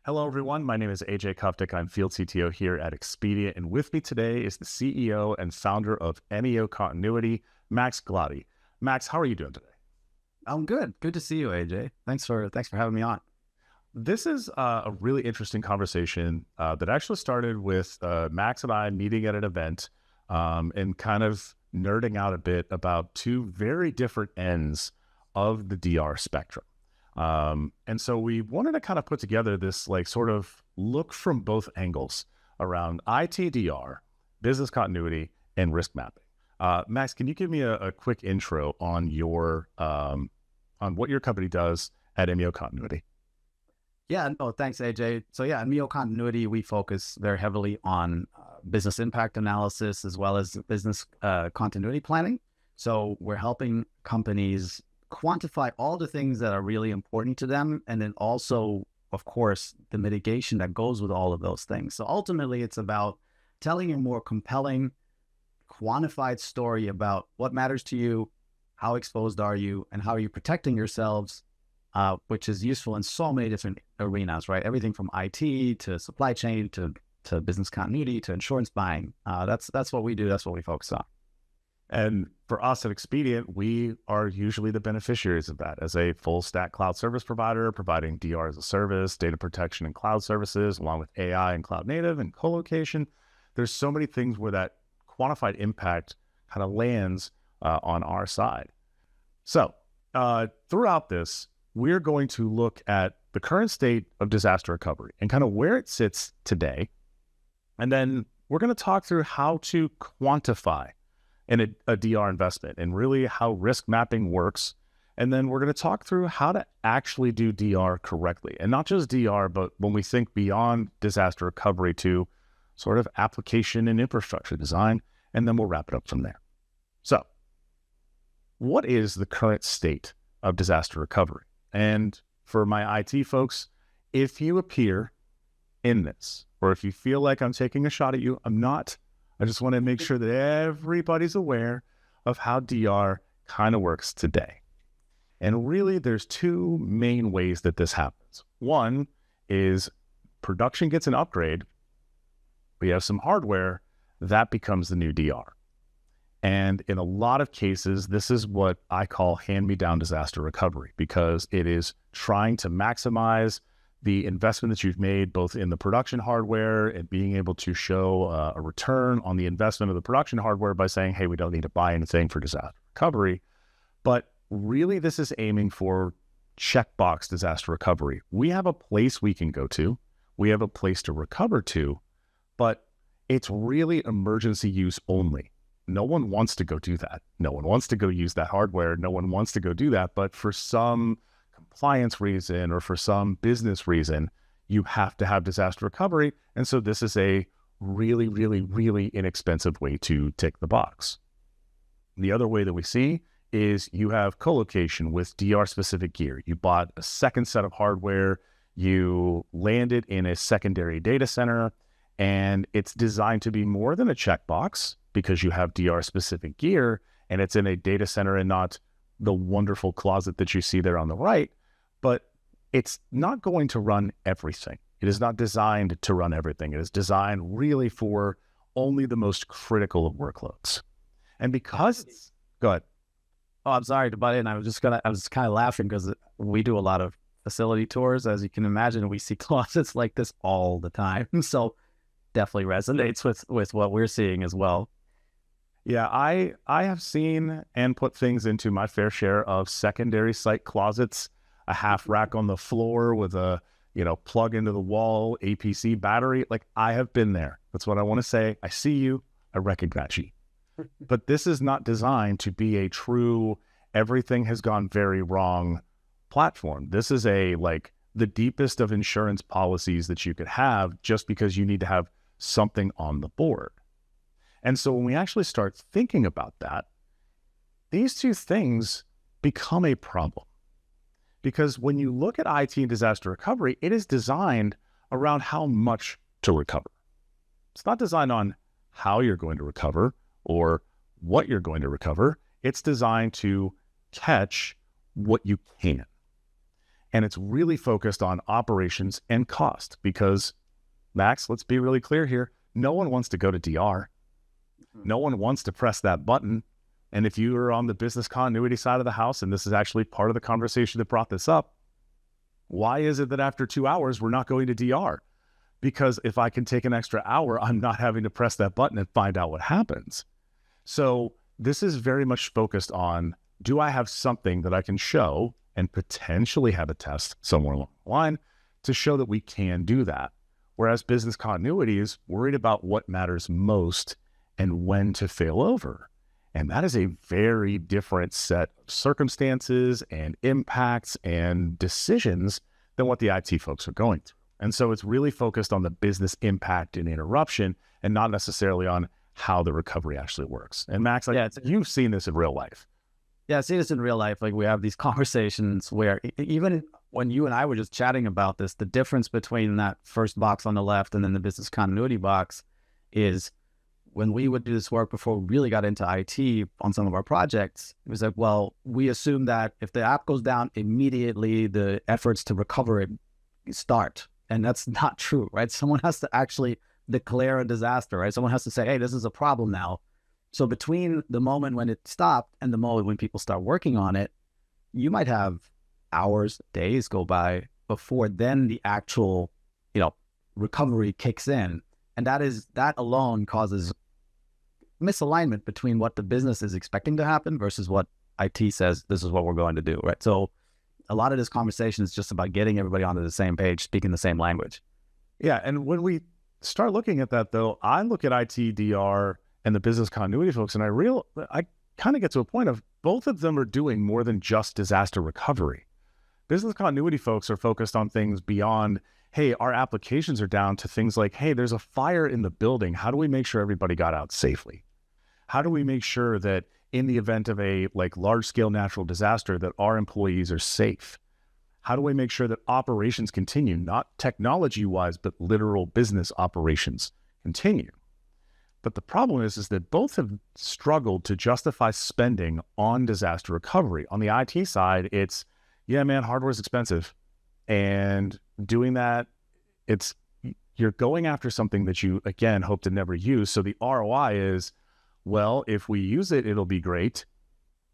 Hello, everyone. My name is AJ Kuftic. I'm Field CTO here at Expedient, and with me today is the CEO and founder of MEO Continuity, Max Glodde. Max, how are you doing today? I'm good. Good to see you, AJ. Thanks for having me on. This is a really interesting conversation that actually started with Max and I meeting at an event and kind of nerding out a bit about two very different ends of the DR spectrum. And so we wanted to kind of put together this like sort of look from both angles around ITDR, business continuity, and risk mapping. Max, can you give me a quick intro on your on what your company does at MEO Continuity? Yeah, no, thanks, AJ. So yeah, at MEO Continuity, we focus very heavily on business impact analysis as well as business continuity planning. So we're helping companies quantify all the things that are really important to them, and then also, of course, the mitigation that goes with all of those things. So ultimately, it's about telling a more compelling, quantified story about what matters to you, how exposed are you, and how are you protecting yourselves, which is useful in so many different arenas, right? Everything from IT to supply chain to business continuity to insurance buying. That's what we do. That's what we focus on. And for us at Expedient, we are usually the beneficiaries of that as a full stack cloud service provider, providing DR as a service, data protection and cloud services, along with AI and cloud native and co-location. There's so many things where that quantified impact kind of lands on our side. So throughout this, we're going to look at the current state of disaster recovery and kind of where it sits today. And then we're going to talk through how to quantify in a DR investment and really how risk mapping works. And then we're going to talk through how to actually do DR correctly. And not just DR, but when we think beyond disaster recovery to sort of application and infrastructure design, and then we'll wrap it up from there. So what is the current state of disaster recovery? And for my IT folks, if you appear in this, or if you feel like I'm taking a shot at you, I'm not. I just want to make sure that everybody's aware of how DR kind of works today. And really, there's two main ways that this happens. One is production gets an upgrade. We have some hardware that becomes the new DR. And in a lot of cases, this is what I call hand-me-down disaster recovery, because it is trying to maximize the investment that you've made both in the production hardware and being able to show a return on the investment of the production hardware by saying, hey, we don't need to buy anything for disaster recovery. But really, this is aiming for checkbox disaster recovery. We have a place we can go to. We have a place to recover to, but it's really emergency use only. No one wants to go do that. No one wants to go use that hardware. No one wants to go do that. But for some compliance reason or for some business reason, you have to have disaster recovery. And so this is a really, really, really inexpensive way to tick the box. The other way that we see is you have co-location with DR specific gear. You bought a second set of hardware, you landed in a secondary data center, and it's designed to be more than a checkbox because you have DR specific gear and it's in a data center and not the wonderful closet that you see there on the right, but it's not going to run everything. It is not designed to run everything. It is designed really for only the most critical of workloads. And because, go ahead. Oh, I'm sorry to butt in. I was kind of laughing because we do a lot of facility tours. As you can imagine, we see closets like this all the time. So definitely resonates with what we're seeing as well. Yeah, I have seen and put things into my fair share of secondary site closets, a half rack on the floor with a, plug into the wall, APC battery. Like, I have been there. That's what I want to say. I see you. I recognize you. But this is not designed to be a true, everything has gone very wrong platform. This is the deepest of insurance policies that you could have just because you need to have something on the board. And so when we actually start thinking about that, these two things become a problem. Because when you look at IT and disaster recovery, it is designed around how much to recover. It's not designed on how you're going to recover or what you're going to recover. It's designed to catch what you can. And it's really focused on operations and cost because, Max, let's be really clear here. No one wants to go to DR. No one wants to press that button. And if you are on the business continuity side of the house, and this is actually part of the conversation that brought this up, why is it that after 2 hours, we're not going to DR? Because if I can take an extra hour, I'm not having to press that button and find out what happens. So this is very much focused on, do I have something that I can show and potentially have a test somewhere along the line to show that we can do that? Whereas business continuity is worried about what matters most and when to fail over. And that is a very different set of circumstances and impacts and decisions than what the IT folks are going through. And so it's really focused on the business impact and interruption and not necessarily on how the recovery actually works. And Max, you've seen this in real life. Yeah, I see this in real life. Like we have these conversations where even when you and I were just chatting about this, the difference between that first box on the left and then the business continuity box is when we would do this work before we really got into IT on some of our projects, it was like, well, we assume that if the app goes down, immediately the efforts to recover it start. And that's not true, right? Someone has to actually declare a disaster, right? Someone has to say, hey, this is a problem now. So between the moment when it stopped and the moment when people start working on it, you might have hours, days go by before then the actual, recovery kicks in. And that alone causes misalignment between what the business is expecting to happen versus what IT says this is what we're going to do, right? So a lot of this conversation is just about getting everybody onto the same page, speaking the same language. Yeah, and when we start looking at that, though, I look at IT, DR, and the business continuity folks, and I kind of get to a point of both of them are doing more than just disaster recovery. Business continuity folks are focused on things beyond, hey, our applications are down, to things like, hey, there's a fire in the building. How do we make sure everybody got out safely? How do we make sure that in the event of a large-scale natural disaster that our employees are safe? How do we make sure that operations continue, not technology-wise, but literal business operations continue? But the problem is that both have struggled to justify spending on disaster recovery. On the IT side, it's, yeah, man, hardware is expensive. And doing that, you're going after something that you, again, hope to never use. So the ROI is, well, if we use it, it'll be great.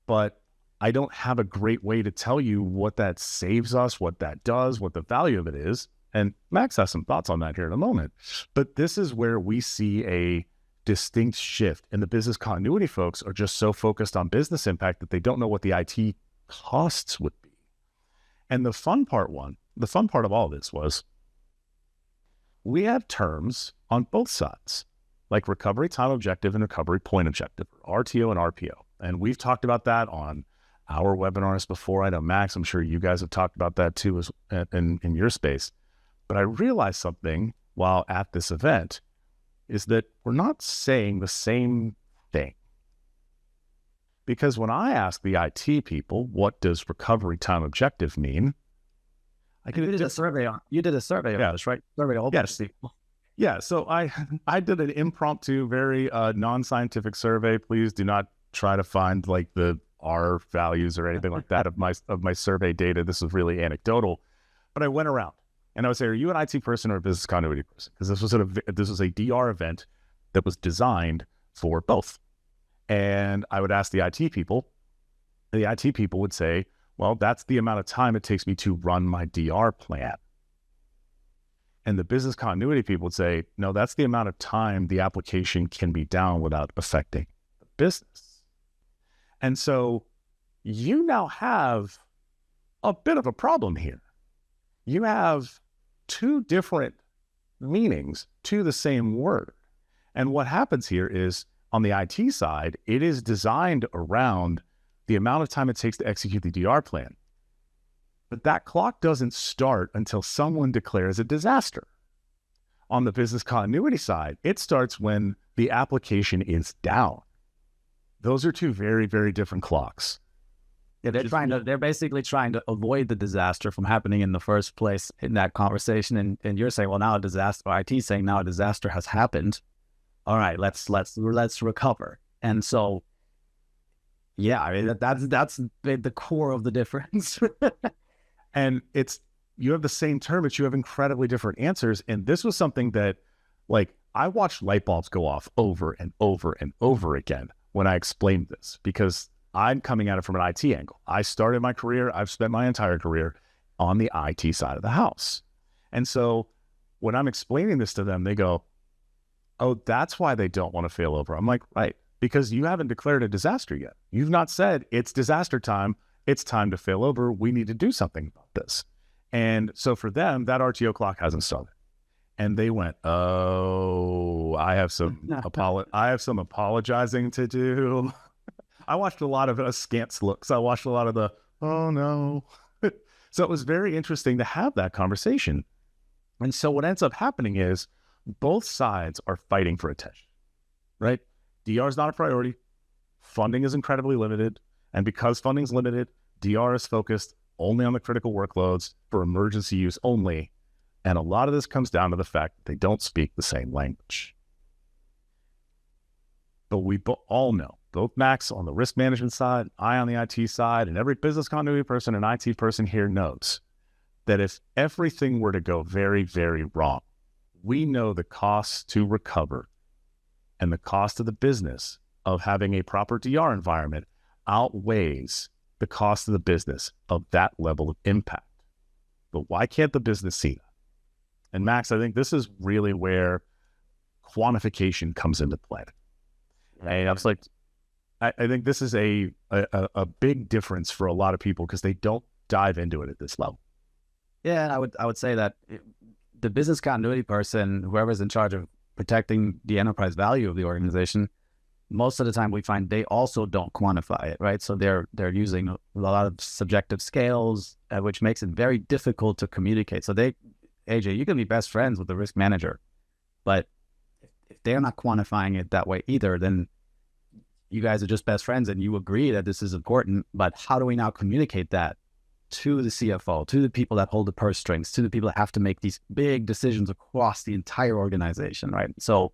But I don't have a great way to tell you what that saves us, what that does, what the value of it is. And Max has some thoughts on that here in a moment. But this is where we see a distinct shift. And the business continuity folks are just so focused on business impact that they don't know what the IT costs would be. And the fun part of all this was we have terms on both sides, like recovery time objective and recovery point objective, RTO and RPO. And we've talked about that on our webinars before. I know, Max, I'm sure you guys have talked about that too in your space. But I realized something while at this event is that we're not saying the same thing. Because when I ask the IT people, what does recovery time objective mean? You did a survey on this, right? Survey a whole bunch of people. Yeah, so I did an impromptu, very non-scientific survey. Please do not try to find the R values or anything like that of my survey data. This is really anecdotal. But I went around and I would say, are you an IT person or a business continuity person? Because this was a DR event that was designed for both. And I would ask the IT people, and the IT people would say, well, that's the amount of time it takes me to run my DR plan. And the business continuity people would say, no, that's the amount of time the application can be down without affecting the business. And so you now have a bit of a problem here. You have two different meanings to the same word. And what happens here is, on the IT side, it is designed around the amount of time it takes to execute the DR plan. But that clock doesn't start until someone declares a disaster. On the business continuity side, it starts when the application is down. Those are two very, very different clocks. Yeah, they're basically trying to avoid the disaster from happening in the first place in that conversation. And you're saying, well, now a disaster, or IT saying now a disaster has happened. All right, let's recover. And so, yeah, I mean, that's the core of the difference. And you have the same term, but you have incredibly different answers. And this was something that, like, I watched light bulbs go off over and over and over again when I explained this, because I'm coming at it from an IT angle. I started my career, I've spent my entire career on the IT side of the house. And so when I'm explaining this to them, they go, oh, that's why they don't want to fail over. I'm like, right, because you haven't declared a disaster yet. You've not said it's disaster time. It's time to fail over. We need to do something about this. And so for them, that RTO clock hasn't started. And they went, oh, I have some apologizing to do. I watched a lot of askance looks. I watched a lot of the, oh no. So it was very interesting to have that conversation. And so what ends up happening is both sides are fighting for attention, right? DR is not a priority. Funding is incredibly limited. And because funding is limited, DR is focused only on the critical workloads for emergency use only. And a lot of this comes down to the fact that they don't speak the same language. But we all know, both Max on the risk management side, I on the IT side, and every business continuity person and IT person here knows that if everything were to go very, very wrong, we know the costs to recover and the cost of the business of having a proper DR environment outweighs the cost of the business of that level of impact. But why can't the business see that? And Max, I think this is really where quantification comes into play. And I was like, I think this is a big difference for a lot of people because they don't dive into it at this level. Yeah, I would say that the business continuity person, whoever's in charge of protecting the enterprise value of the organization, most of the time we find they also don't quantify it, right? So they're using a lot of subjective scales, which makes it very difficult to communicate. So AJ, you can be best friends with the risk manager, but if they're not quantifying it that way either, then you guys are just best friends and you agree that this is important, but how do we now communicate that to the CFO, to the people that hold the purse strings, to the people that have to make these big decisions across the entire organization, right? So,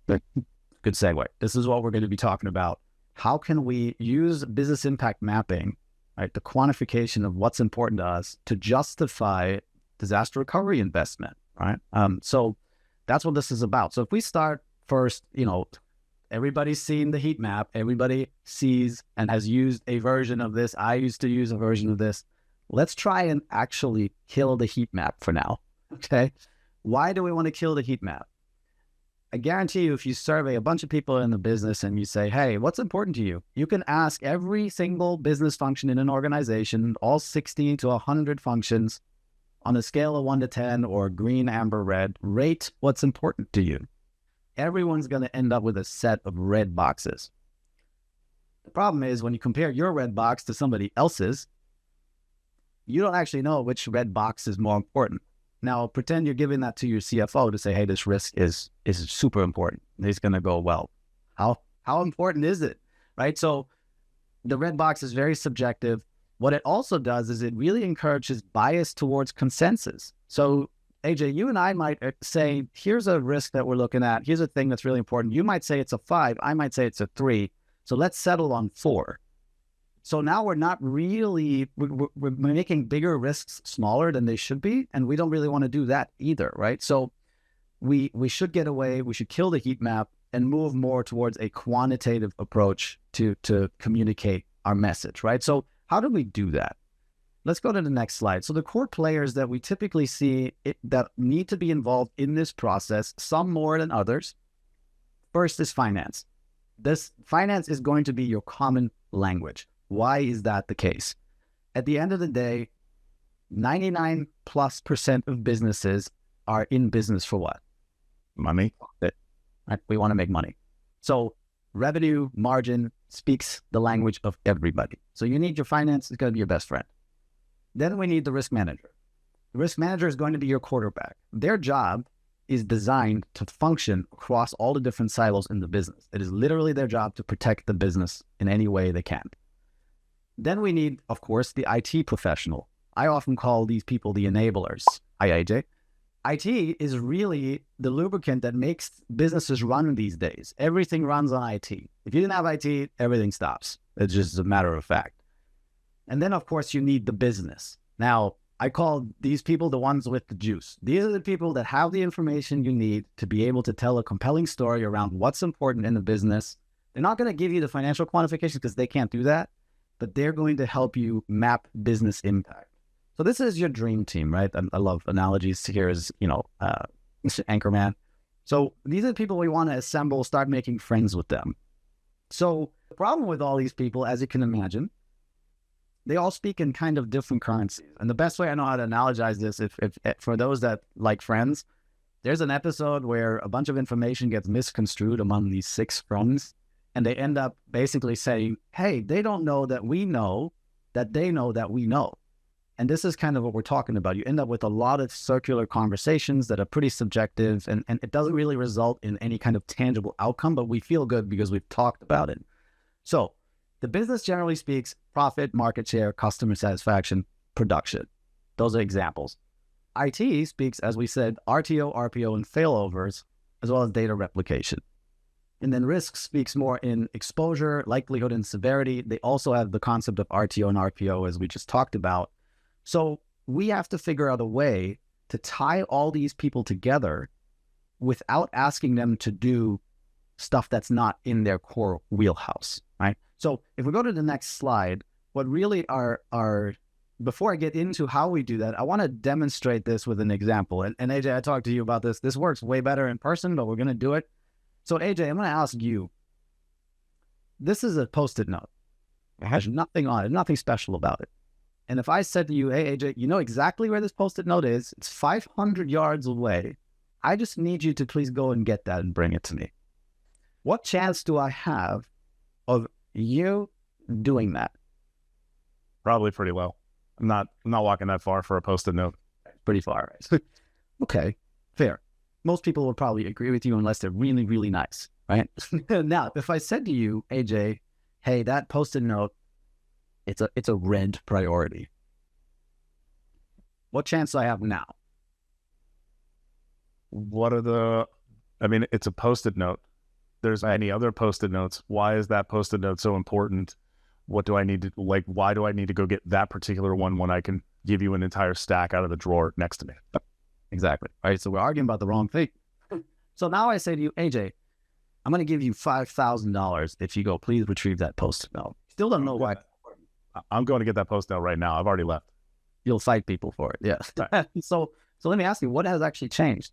good segue. This is what we're going to be talking about. How can we use business impact mapping, right, the quantification of what's important to us to justify disaster recovery investment, right? So that's what this is about. So if we start first, everybody's seen the heat map. Everybody sees and has used a version of this. I used to use a version of this. Let's try and actually kill the heat map for now, okay? Why do we want to kill the heat map? I guarantee you, if you survey a bunch of people in the business and you say, hey, what's important to you? You can ask every single business function in an organization, all 60 to 100 functions, on a scale of 1 to 10 or green, amber, red, rate what's important to you. Everyone's going to end up with a set of red boxes. The problem is when you compare your red box to somebody else's, you don't actually know which red box is more important. Now, pretend you're giving that to your CFO to say, hey, this risk is super important. He's going to go, well, how important is it, right? So the red box is very subjective. What it also does is it really encourages bias towards consensus. So AJ, you and I might say, here's a risk that we're looking at. Here's a thing that's really important. You might say it's a 5. I might say it's a 3. So let's settle on 4. So now we're not really, we're making bigger risks smaller than they should be. And we don't really want to do that either, right? So we should get away, we should kill the heat map and move more towards a quantitative approach to communicate our message, right? So how do we do that? Let's go to the next slide. So the core players that we typically see that need to be involved in this process, some more than others. First is finance. This finance is going to be your common language. Why is that the case? At the end of the day, 99+% of businesses are in business for what? Money. Right? We want to make money. So revenue margin speaks the language of everybody. So you need your finance, it's going to be your best friend. Then we need the risk manager. The risk manager is going to be your quarterback. Their job is designed to function across all the different silos in the business. It is literally their job to protect the business in any way they can. Then we need, of course, the IT professional. I often call these people the enablers. Hi, AJ. IT is really the lubricant that makes businesses run these days. Everything runs on IT. If you didn't have IT, everything stops. It's just a matter of fact. And then, of course, you need the business. Now, I call these people the ones with the juice. These are the people that have the information you need to be able to tell a compelling story around what's important in the business. They're not going to give you the financial quantification because they can't do that, but they're going to help you map business impact. So this is your dream team, right? I love analogies here as, Mr. Anchorman. So these are the people we want to assemble, start making friends with them. So the problem with all these people, as you can imagine, they all speak in kind of different currencies. And the best way I know how to analogize this, if for those that like Friends, there's an episode where a bunch of information gets misconstrued among these 6 friends, and they end up basically saying, hey, they don't know that we know that they know that we know. And this is kind of what we're talking about. You end up with a lot of circular conversations that are pretty subjective, and it doesn't really result in any kind of tangible outcome, but we feel good because we've talked about it. So the business generally speaks profit, market share, customer satisfaction, production. Those are examples. IT speaks, as we said, RTO, RPO, and failovers, as well as data replication. And then risk speaks more in exposure, likelihood, and severity. They also have the concept of RTO and RPO, as we just talked about. So we have to figure out a way to tie all these people together without asking them to do stuff that's not in their core wheelhouse, right? So if we go to the next slide, what really before I get into how we do that, I want to demonstrate this with an example. And AJ, I talked to you about this. This works way better in person, but we're going to do it. So AJ, I'm going to ask you, this is a Post-it note. It has nothing on it, nothing special about it. And if I said to you, hey, AJ, you know exactly where this Post-it note is. It's 500 yards away. I just need you to please go and get that and bring it to me. What chance do I have of you doing that? Probably pretty low. I'm not walking that far for a Post-it note. Pretty far, right? Okay, fair. Most people will probably agree with you unless they're really, really nice, right? Now, if I said to you, AJ, hey, that Post-it note, it's a red priority. What chance do I have now? It's a Post-it note. There's any other Post-it notes. Why is that Post-it note so important? What do I need to, why do I need to go get that particular one when I can give you an entire stack out of the drawer next to me? Exactly. All right. So we're arguing about the wrong thing. So now I say to you, AJ, I'm going to give you $5,000 if you go, please retrieve that Post-it note. Still don't know why. I'm going to get that Post-it note right now. I've already left. You'll fight people for it. Yeah. Right. So let me ask you, what has actually changed?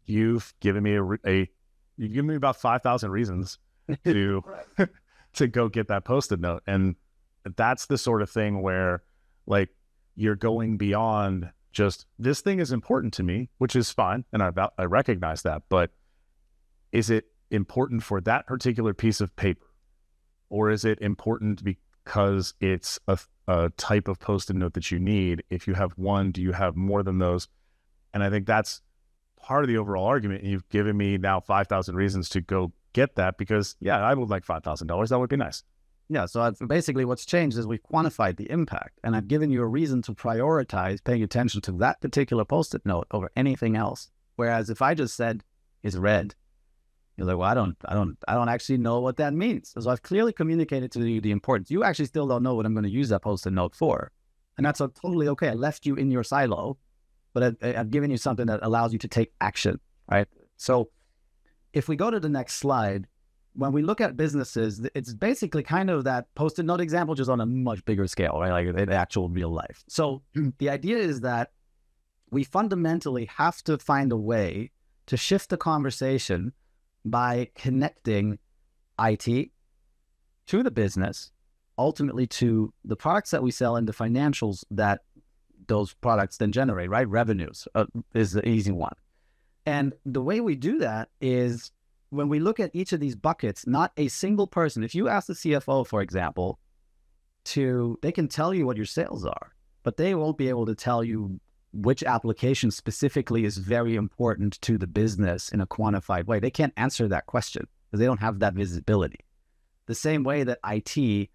You've given me you've given me about 5,000 reasons to to go get that Post-it note. And that's the sort of thing where you're going beyond just, this thing is important to me, which is fine. And I recognize that, but is it important for that particular piece of paper? Or is it important because it's a type of Post-it note that you need? If you have one, do you have more than those? And I think that's part of the overall argument. You've given me now 5,000 reasons to go get that because, yeah, I would like $5,000. That would be nice. Yeah, so basically what's changed is we've quantified the impact, and I've given you a reason to prioritize paying attention to that particular Post-it note over anything else. Whereas if I just said it's red, you're like, well, I don't actually know what that means. So I've clearly communicated to you the importance. You actually still don't know what I'm going to use that Post-it note for, and that's totally okay. I left you in your silo, but I've given you something that allows you to take action, right? So if we go to the next slide, when we look at businesses, it's basically kind of that Post-it note example, just on a much bigger scale, right? Like in actual real life. So the idea is that we fundamentally have to find a way to shift the conversation by connecting IT to the business, ultimately to the products that we sell and the financials that those products then generate, right? Revenues is the easy one. And the way we do that is when we look at each of these buckets, not a single person. If you ask the CFO, for example, they can tell you what your sales are, but they won't be able to tell you which application specifically is very important to the business in a quantified way. They can't answer that question because they don't have that visibility. The same way that IT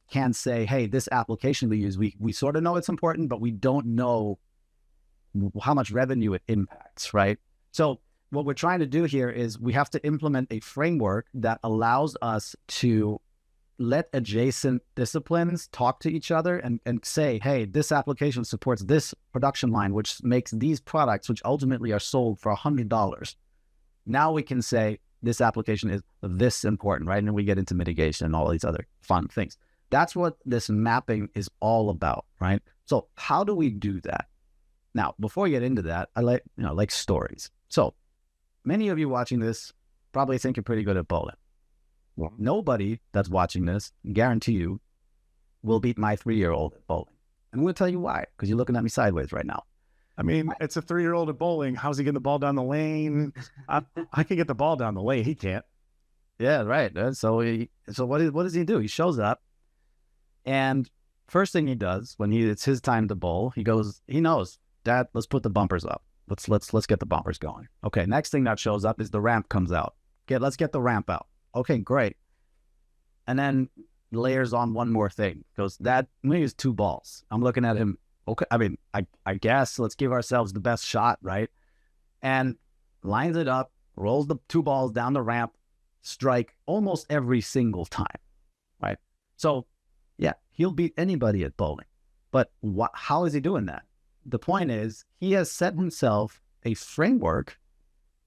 can say, hey, this application we use, we sort of know it's important, but we don't know how much revenue it impacts, right? So what we're trying to do here is we have to implement a framework that allows us to let adjacent disciplines talk to each other and say, hey, this application supports this production line, which makes these products, which ultimately are sold for $100. Now we can say this application is this important, right? And then we get into mitigation and all these other fun things. That's what this mapping is all about, right? So how do we do that? Now, before we get into that, I like stories. So many of you watching this probably think you're pretty good at bowling. Well, nobody that's watching this, guarantee you, will beat my 3-year-old at bowling. And I'm going to tell you why, because you're looking at me sideways right now. I mean, it's a 3-year-old at bowling. How's he getting the ball down the lane? I can get the ball down the lane. He can't. Yeah, right. So what does he do? He shows up, and first thing he does when it's his time to bowl, he knows, Dad, let's put the bumpers up. Let's get the bumpers going. Okay, next thing that shows up is the ramp comes out. Let's get the ramp out. Okay, great. And then layers on one more thing. Goes, Dad, I'm going to use 2 balls. I'm looking at him. Okay, I mean, I guess let's give ourselves the best shot, right? And lines it up, rolls the 2 balls down the ramp, strike almost every single time, right? So, yeah, he'll beat anybody at bowling. But how is he doing that? The point is, he has set himself a framework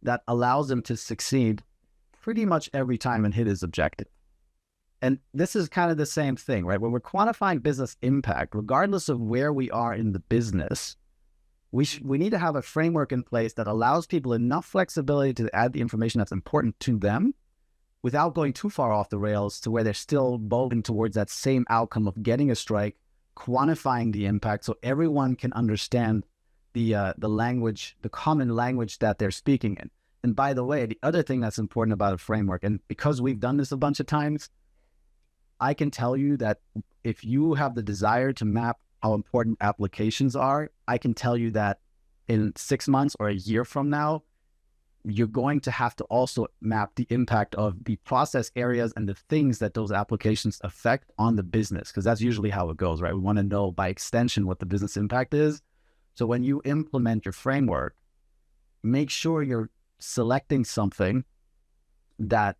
that allows him to succeed pretty much every time and hit his objective. And this is kind of the same thing, right? When we're quantifying business impact, regardless of where we are in the business, we need to have a framework in place that allows people enough flexibility to add the information that's important to them without going too far off the rails to where they're still bowling towards that same outcome of getting a strike, quantifying the impact so everyone can understand the language, the common language that they're speaking in. And by the way, the other thing that's important about a framework, and because we've done this a bunch of times, I can tell you that if you have the desire to map how important applications are, I can tell you that in 6 months or a year from now, you're going to have to also map the impact of the process areas and the things that those applications affect on the business, because that's usually how it goes, right? We want to know by extension what the business impact is. So when you implement your framework, make sure you're selecting something that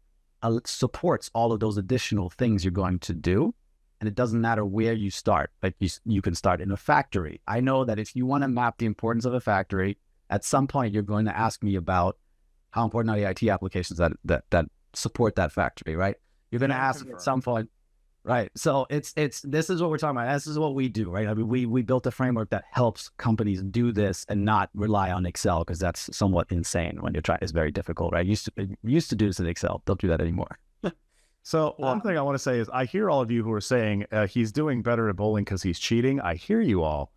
supports all of those additional things you're going to do. And it doesn't matter where you start. Like you can start in a factory. I know that if you want to map the importance of a factory, at some point you're going to ask me about how important are the IT applications that support that factory, right? You're going to ask me at some point, right? So this is what we're talking about. This is what we do, right? I mean, we built a framework that helps companies do this and not rely on Excel, because that's somewhat insane when you're trying. It's very difficult, right? Used to do this in Excel. Don't do that anymore. So one thing I want to say is I hear all of you who are saying he's doing better at bowling because he's cheating. I hear you all.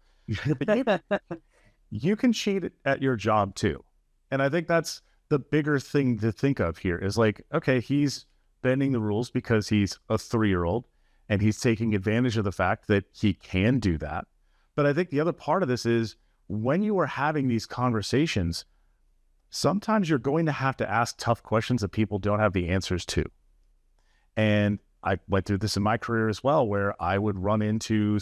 You can cheat at your job too. And I think that's the bigger thing to think of here is like, okay, he's bending the rules because he's a 3-year-old and he's taking advantage of the fact that he can do that. But I think the other part of this is when you are having these conversations, sometimes you're going to have to ask tough questions that people don't have the answers to. And I went through this in my career as well, where I would run into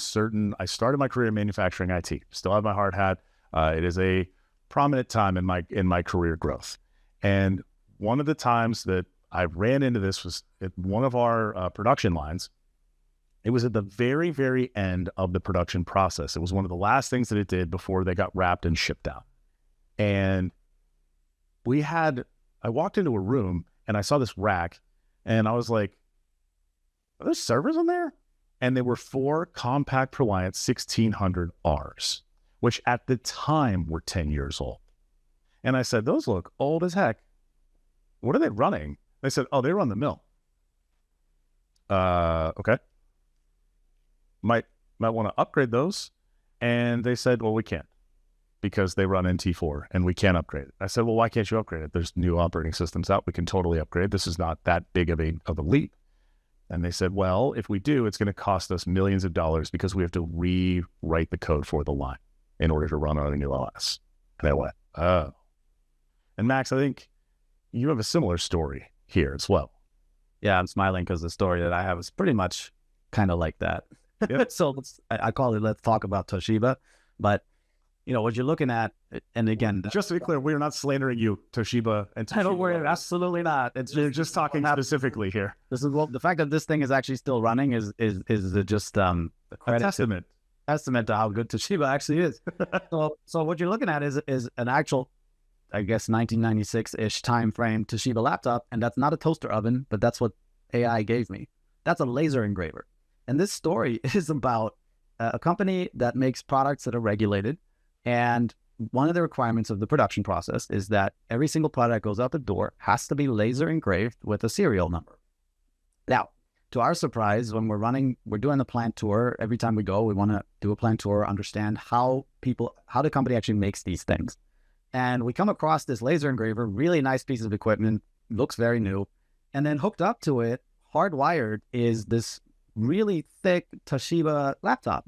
I started my career in manufacturing IT, still have my hard hat. It is a prominent time in my career growth. And one of the times that I ran into this was at one of our production lines. It was at the very, very end of the production process. It was one of the last things that it did before they got wrapped and shipped out. And I walked into a room and I saw this rack and I was like, are there servers in there? And they were 4 compact ProLiant 1600Rs, which at the time were 10 years old. And I said, those look old as heck. What are they running? They said, oh, they run the mill. Okay. Might want to upgrade those. And they said, well, we can't because they run NT4 and we can't upgrade it. I said, well, why can't you upgrade it? There's new operating systems out. We can totally upgrade. This is not that big of a leap. And they said, well, if we do, it's going to cost us millions of dollars because we have to rewrite the code for the line in order to run on a new OS. And I went, oh. And Max, I think you have a similar story here as well. Yeah, I'm smiling because the story that I have is pretty much kind of like that. Yep. So I call it, let's talk about Toshiba. But, what you're looking at, and again, just to be clear, we're not slandering you, Toshiba and Toshiba. I don't worry, absolutely not. We're just talking specifically here. This is the fact that this thing is actually still running is just a testament to how good Toshiba actually is. So what you're looking at is an actual, I guess, 1996-ish time frame Toshiba laptop, and that's not a toaster oven, but that's what AI gave me. That's a laser engraver. And this story is about a company that makes products that are regulated, and one of the requirements of the production process is that every single product that goes out the door has to be laser engraved with a serial number. Now, to our surprise, when we're doing the plant tour, every time we go, we want to do a plant tour, understand how the company actually makes these things. And we come across this laser engraver, really nice piece of equipment, looks very new. And then hooked up to it, hardwired, is this really thick Toshiba laptop.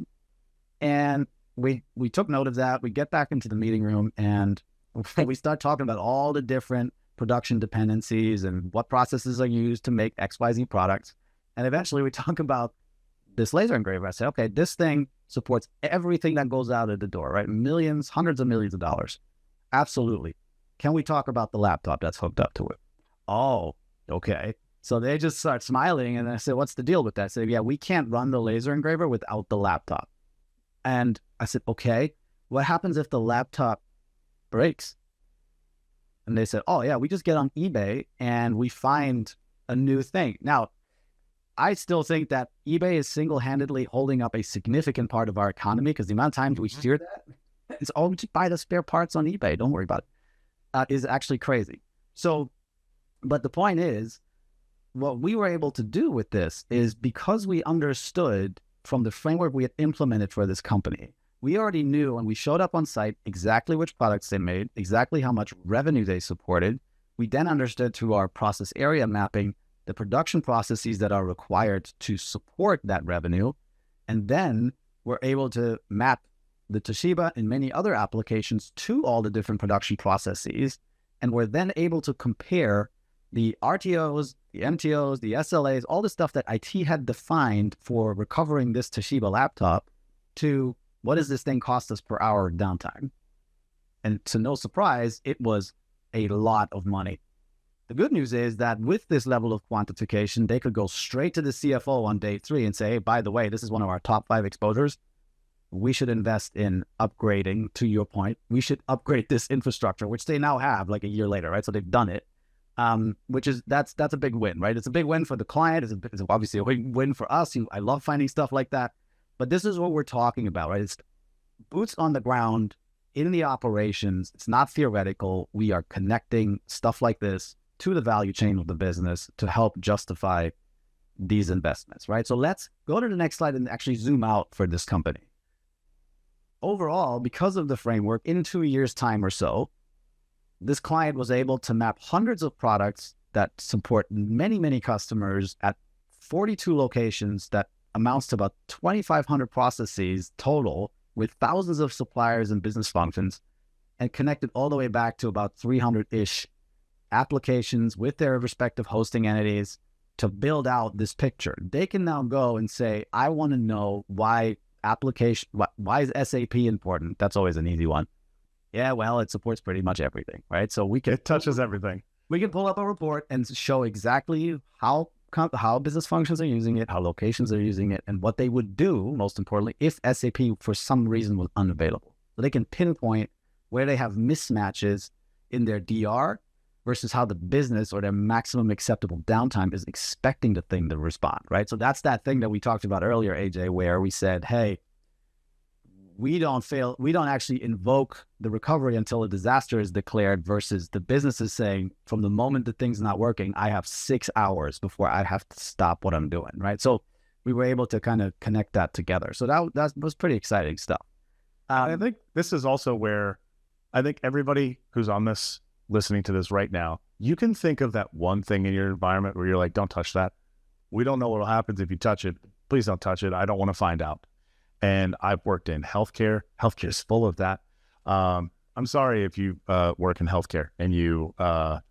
And we took note of that. We get back into the meeting room and we start talking about all the different production dependencies and what processes are used to make XYZ products. And eventually we talk about this laser engraver. I said, okay, this thing supports everything that goes out of the door, right? Millions, hundreds of millions of dollars. Absolutely. Can we talk about the laptop that's hooked up to it? Oh, okay. So they just start smiling. And I said, what's the deal with that? I said, yeah, we can't run the laser engraver without the laptop. And I said, okay, what happens if the laptop breaks? And they said, oh yeah, we just get on eBay and we find a new thing. Now, I still think that eBay is single-handedly holding up a significant part of our economy, because the amount of times we hear that, it's all just buy the spare parts on eBay, don't worry about it, is actually crazy. So, but the point is, what we were able to do with this is, because we understood from the framework we had implemented for this company, we already knew when we showed up on site exactly which products they made, exactly how much revenue they supported. We then understood through our process area mapping the production processes that are required to support that revenue. And then we're able to map the Toshiba and many other applications to all the different production processes. And we're then able to compare the RTOs, the MTOs, the SLAs, all the stuff that IT had defined for recovering this Toshiba laptop to what does this thing cost us per hour of downtime? And to no surprise, it was a lot of money. The good news is that with this level of quantification, they could go straight to the CFO on day 3 and say, hey, by the way, this is one of our top 5 exposures. We should invest in upgrading, to your point. We should upgrade this infrastructure, which they now have like a year later, right? So they've done it, which is, that's a big win, right? It's a big win for the client. It's obviously a big win for us. I love finding stuff like that. But this is what we're talking about, right? It's boots on the ground in the operations. It's not theoretical. We are connecting stuff like this to the value chain of the business to help justify these investments, right? So let's go to the next slide and actually zoom out for this company. Overall, because of the framework, in 2 years' time or so, this client was able to map hundreds of products that support many, many customers at 42 locations. That amounts to about 2,500 processes total, with thousands of suppliers and business functions, and connected all the way back to about 300-ish applications with their respective hosting entities to build out this picture. They can now go and say, I want to know why is SAP important? That's always an easy one. Yeah, well, it supports pretty much everything, right? So it touches everything. We can pull up a report and show exactly how business functions are using it, how locations are using it, and what they would do, most importantly, if SAP for some reason was unavailable. So they can pinpoint where they have mismatches in their DR versus how the business or their maximum acceptable downtime is expecting the thing to respond, right? So that's that thing that we talked about earlier, AJ, where we said, hey, we don't actually invoke the recovery until a disaster is declared, versus the business is saying, from the moment the thing's not working, I have 6 hours before I have to stop what I'm doing, right? So we were able to kind of connect that together. So that was pretty exciting stuff. I think this is also where I think everybody who's on this, listening to this right now, you can think of that one thing in your environment where you're like, don't touch that. We don't know what will happen if you touch it. Please don't touch it. I don't want to find out. And I've worked in healthcare. Healthcare is full of that. I'm sorry if you work in healthcare and you are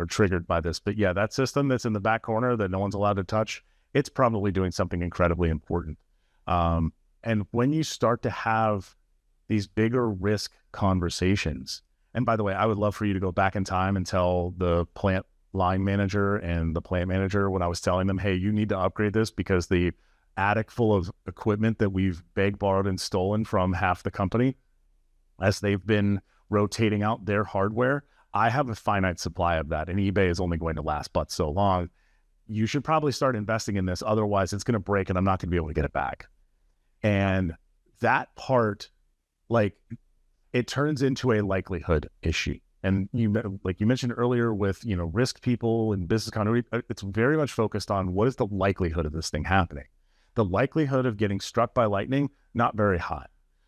triggered by this, but yeah, that system that's in the back corner that no one's allowed to touch, it's probably doing something incredibly important. And when you start to have these bigger risk conversations. And by the way, I would love for you to go back in time and tell the plant line manager and the plant manager when I was telling them, hey, you need to upgrade this because the attic full of equipment that we've begged, borrowed, and stolen from half the company, as they've been rotating out their hardware, I have a finite supply of that, and eBay is only going to last but so long. You should probably start investing in this. Otherwise, it's going to break and I'm not going to be able to get it back. And that part, like, it turns into a likelihood issue. And like you mentioned earlier with, risk people and business continuity, it's very much focused on what is the likelihood of this thing happening. The likelihood of getting struck by lightning, not very high.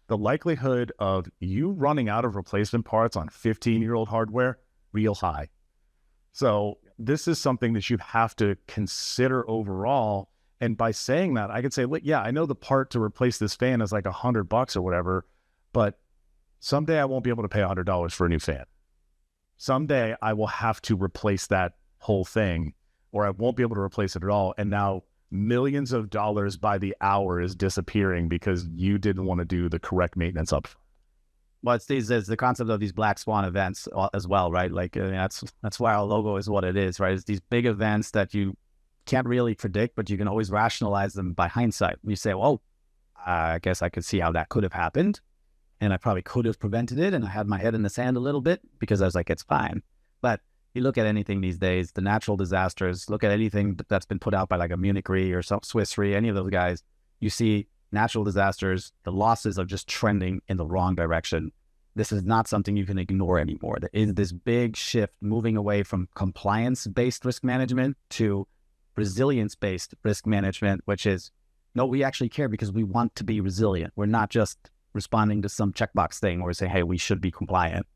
The likelihood of you running out of replacement parts on 15-year-old hardware, real high. So this is something that you have to consider overall. And by saying that, I could say, yeah, I know the part to replace this fan is like $100 or whatever, but someday I won't be able to pay $100 for a new fan. Someday I will have to replace that whole thing, or I won't be able to replace it at all. And now millions of dollars by the hour is disappearing because you didn't want to do the correct maintenance up front. Well, it's the concept of these black swan events as well, right? Like, that's why our logo is what it is, right? It's these big events that you can't really predict, but you can always rationalize them by hindsight. You say, well, I guess I could see how that could have happened, and I probably could have prevented it, and I had my head in the sand a little bit because I was like, it's fine. But you look at anything these days, the natural disasters, look at anything that's been put out by like a Munich Re or some Swiss Re, any of those guys, you see natural disasters, the losses are just trending in the wrong direction. This is not something you can ignore anymore. There is this big shift moving away from compliance-based risk management to resilience-based risk management, which is, no, we actually care because we want to be resilient. We're not just responding to some checkbox thing or saying, hey, we should be compliant.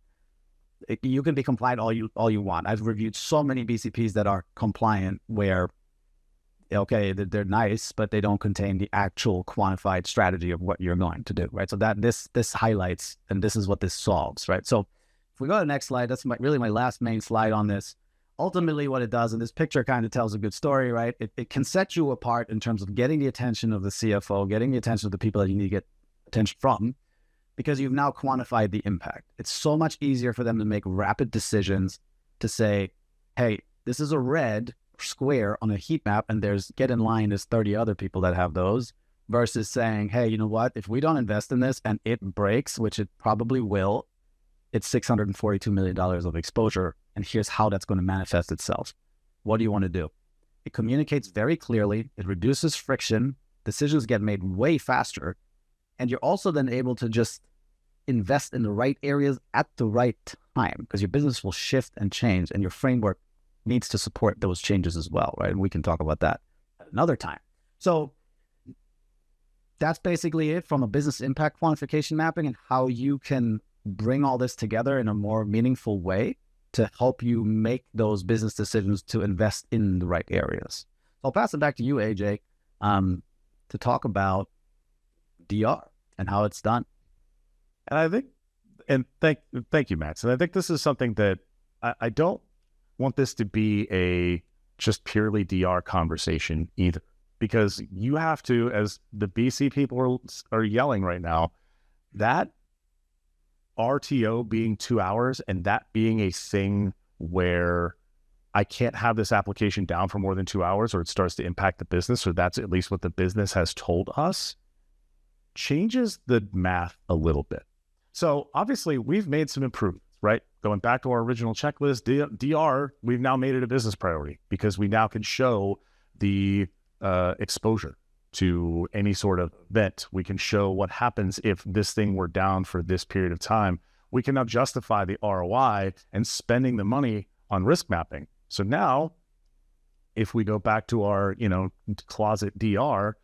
You can be compliant all you want. I've reviewed so many BCPs that are compliant where, okay, they're nice, but they don't contain the actual quantified strategy of what you're going to do, right? So that this highlights, and this is what this solves, right? So if we go to the next slide, that's really my last main slide on this. Ultimately, what it does, and this picture kind of tells a good story, right? It can set you apart in terms of getting the attention of the CFO, getting the attention of the people that you need to get attention from, because you've now quantified the impact. It's so much easier for them to make rapid decisions to say, hey, this is a red square on a heat map and get in line, there's 30 other people that have those, versus saying, hey, you know what, if we don't invest in this and it breaks, which it probably will, it's $642 million of exposure, and here's how that's going to manifest itself. What do you want to do? It communicates very clearly, it reduces friction, decisions get made way faster, and you're also then able to just invest in the right areas at the right time, because your business will shift and change, and your framework needs to support those changes as well, right? And we can talk about that at another time. So that's basically it from a business impact quantification mapping and how you can bring all this together in a more meaningful way to help you make those business decisions to invest in the right areas. So I'll pass it back to you, AJ, to talk about DR and how it's done. And I think, and thank you, Max. And I think this is something that I don't want this to be a just purely DR conversation either, because you have to, as the BC people are yelling right now, that RTO being 2 hours and that being a thing where I can't have this application down for more than 2 hours or it starts to impact the business, or that's at least what the business has told us, changes the math a little bit. So obviously we've made some improvements, right? Going back to our original checklist, DR, we've now made it a business priority because we now can show the exposure to any sort of event. We can show what happens if this thing were down for this period of time. We can now justify the ROI and spending the money on risk mapping. So now, if we go back to our, closet DR,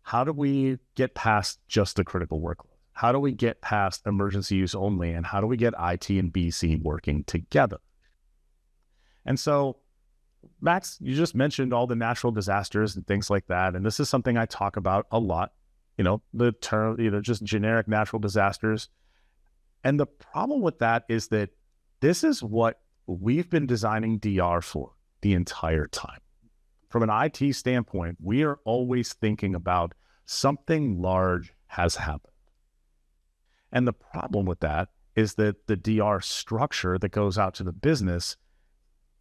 how do we get past just the critical workload? How do we get past emergency use only? And how do we get IT and BC working together? And so, Max, you just mentioned all the natural disasters and things like that. And this is something I talk about a lot, the term, just generic natural disasters. And the problem with that is that this is what we've been designing DR for the entire time. From an IT standpoint, we are always thinking about something large has happened. And the problem with that is that the DR structure that goes out to the business